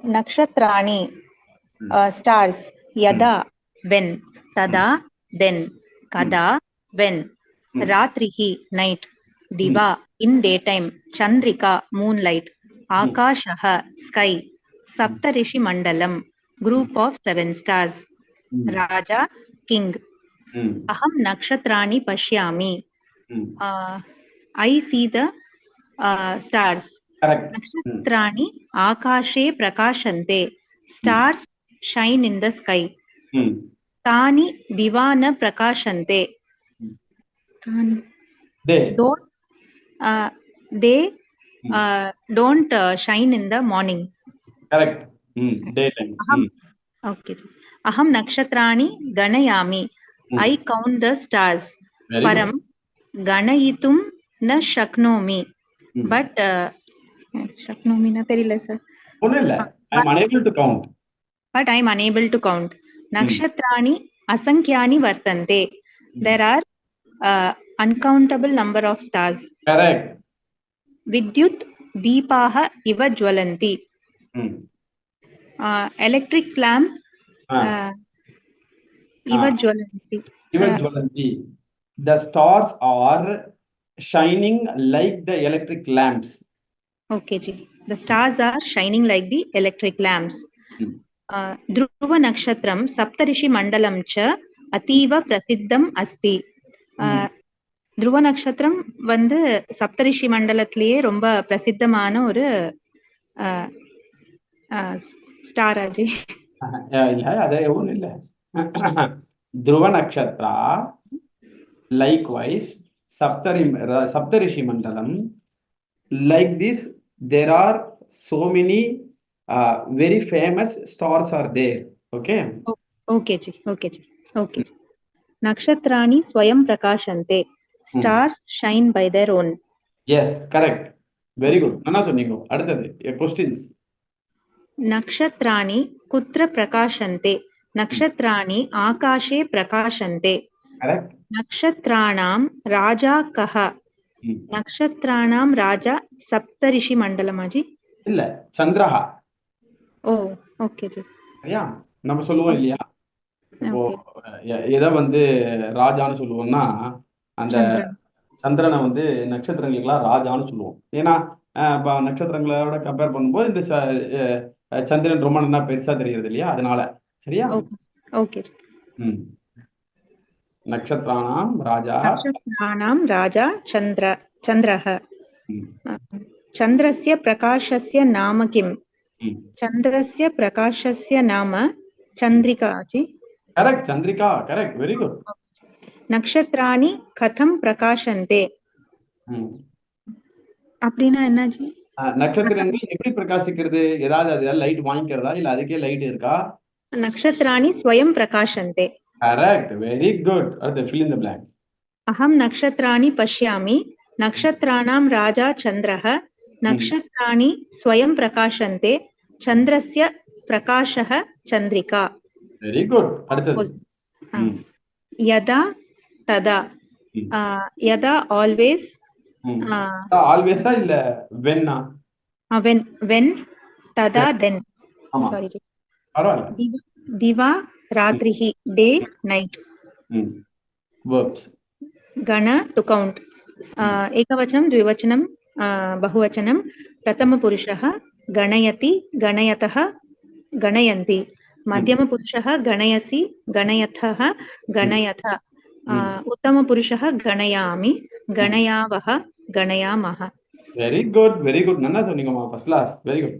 Nakshatrani, stars. Yada, when. Tada, then. Kada, when. Ratrihi, night. Diva, in daytime. Chandrika, moonlight. Akashaha, sky. Saptarishi Mandalam, group of 7 stars. Raja, king. Aham nakshatrani pashyami. I see the stars. Correct. Nakshatrani akashe prakashante. Stars shine in the sky. Tani divana prakashante. Those they don't shine in the morning. Correct. Daytime. Okay. Aham nakshatrani ganayami. I count the stars. Param ganayitum na shaknomi. But shaknomi na theriyala sir. I'm unable to count. But I am unable to count. Nakshatrani asankyani vartante. There are uncountable number of stars. Correct. Vidyut deepaha iva jwalanti. Electric lamp iva jwalanti. Iva jwalanti. The stars are shining like the electric lamps. Okay ji. The stars are shining like the electric lamps. Dhruva nakshatram saptarishi mandalam cha ativa prasiddham asti. Dhruva nakshatram வந்து சப்தரிஷி மண்டலத்திலேயே ரொம்ப பிரசித்தமான ஒரு star ஆஜி. அதே ஒன்றும் இல்லை. Dhruva nakshatra, likewise saptarishi mandalam, like this there are so many very famous stars are there. Okay. Okay ji. Okay ji. Okay. Nakshatrani swayam prakashante. Stars shine by their own. Yes, correct. Very good. Nana sonningo. Aduthathu questions. Nakshatrani kutra prakashante. Nakshatrani akashe prakashante. Correct. Nakshatranam raja kaha. Nakshatranam raja saptarishi mandalamaji. Illa chandraha. Oh, okay ji. ஐயா நம்ம சொல்லுவோம் இல்லையா, இப்போ எதை வந்து ராஜான்னு சொல்லுவோம்னா அந்த சந்திரனை வந்து நட்சத்திரங்களுக்கெல்லாம் ராஜான்னு சொல்லுவோம். ஏன்னா நட்சத்திரங்களோட கம்பேர் பண்ணும்போது இந்த சந்திரன் ரொம்ப நல்லா பெருசா தெரிகிறது இல்லையா, அதனால. சரியா? ஓகே. நட்சத்திராணாம் ராஜா சந்திரஹ. சந்திரஸ்ய பிரகாஷஸ்ய நாம கிம்? Chandrasya prakashasya nama Chandrika ji. Correct, Chandrika. Correct. Very good. Nakshatrani katham prakashante. அப்படினா என்ன ஜி? நட்சத்திரங்கள் எப்படி பிரகாசிக்கிறது? ஏதாவது அது லைட் வாங்கிக்கிறதா இல்ல அதுக்கே லைட் இருக்கா? நக்ஷத்ராணி ஸ்வயம் பிரகாஷந்தே. Correct. Very good. Fill in the blanks. Aham nakshatrani pashyami. Nakshatranam raja chandraha. Nakshatrani swayam prakashante. Chandrasya prakashah chandrika. Very good. Yada tada. Yada always. Always illa when na? When tada then. Sorry. Diva ratrihi, day night. Verbs. Gana to count. Ekavachanam dvivachanam bahuvachanam. Prathama purushah ganayati ganayatah ganayanti. Madhyama purushah ganayasi ganayatah ganayatha. Uttama purushah ganayami ganayavah ganayamaha. Very good. Very good. Nanna sonninga ma first class. Very good.